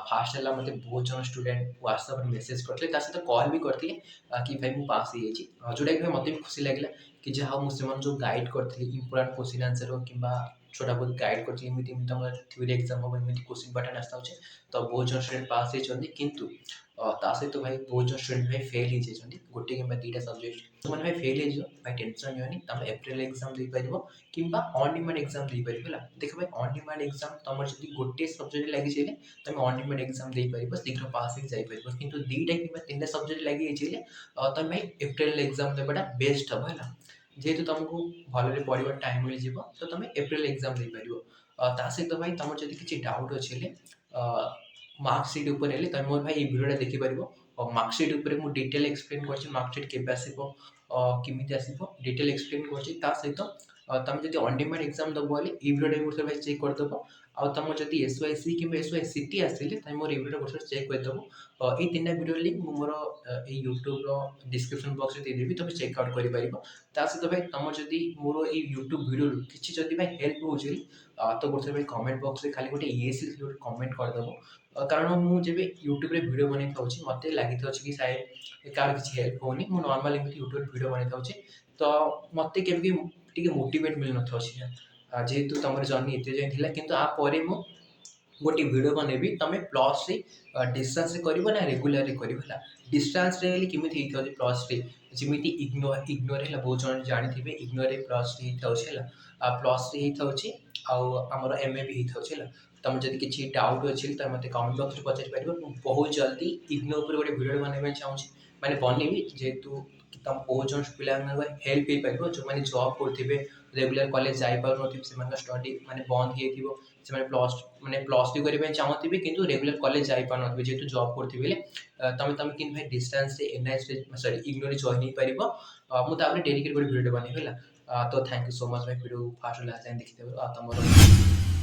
fast है मते बहुत जन स्टूडेंट व्हाट्सएप मेसेज करते सहित कॉल भी करते कि भाई मुझे पास हो जोटा कि मत भी खुशी लगे कि जहाँ मुझे जो गाइड करी इंपोर्टाट क्वेश्चन आंसर हो कि छोटा बहुत गाइड करमी तुम थ्योरी एग्जाम हम एमती क्वेश्चन पैटर्न आसा तो बहुत जन स्टूडेंट पास होती किंतु सहित भाई बहुत जन स्टूडेंट भाई फेल हो गोटे कि दुईटा सब्जेक्ट मैंने भाई फेल हो भाई टेंशन नहीं तुम एप्रिल एग्जाम दे पार कि ऑन डिमांड एग्जाम दे पार देख भाई ऑन डिमांड एग्जाम तुम जब गोटे सब्जेक्ट लगी चाहिए तुम ऑन डिमांड एग्जाम दे पार शीघ्र पास हो जापर कि दुईटा कि तीन सब्जेक्ट लगी चाहिए तुम भाई एप्रिल एग्जाम देवाटा बेस्ट हम है जेहेतु तुमको भल पढ़ा टाइम मिल जाव तो तुम एप्रिल एग्जाम दे पार सहित भाई तुम जब किसी डाउट अच्छे मार्कसीट तुम मोर भाई भिडियो देखिपर और मार्कसीट मुझे डिटेल एक्सप्लेन कर मार्कसीट केवे आसमी आसो डिटेल एक्सप्लेन कर सहित तुम जब ऑन डिमांड एग्जाम दब बोले भिडियो भाई चेक करदेव आ तुम जब एसओआईसी कि एसओआईसीटी आसिले तुम मोर भिडियो गोटे चेक करदेव ये तीन भिडियो लिंक मोर यूट्यूब डिस्क्रिप्शन बॉक्स में देदेवी तुम चेकआउट कर सहित भाई तुम जब मोर ये यूट्यूब भिडियो किसी जब भाई हेल्प हो तो गोटे भाई कमेंट बॉक्स में खाली गोटे येस गोटे कमेंट करदेव कारण मुझे यूट्यूब भिडियो बन था मत लगी कि शायद कार किसी हेल्प होनी मुझे नॉर्मल यूट्यूब भिडियो बन था तो मत के मोटिवेट मिल न जेहेतु तुम जर्नी एत जाए कि आपर मु गोटे भिडियो बनैबी तुम प्लस डिस्टेंस कर ना रेगुलर कर डिस्टेंस केमी प्लस जमी इग्नोर है बहुत जन जानी थे इग्नोर प्लस प्लस आमर एम ए भी होता है तुम जब किसी डाउट अच्छे तो मत कमेंट बॉक्स में पचारि पार बहुत जल्दी इग्नोर पर गोटे भिडियो बनवाई चाहिए मैंने बनैबी जेहेतु तुम बहुत जन पिला हेल्प हो पार जो मैंने जॉब करेंगे रेगुलर कॉलेज जापार स्टडी माने बंद हो प्लस मैंने प्लस टू करने चाहूँगी कि रेगुलर कॉलेज जापार जेहतु जॉब करेंगे तुम तुम कि भाई distance NIS sorry ignore join हो पार मुझे डेडिकेट गोटे भिडियो बनैबी तो थैंक यू सो मच भाई भिडियो फास्ट लास्ट देखते तुम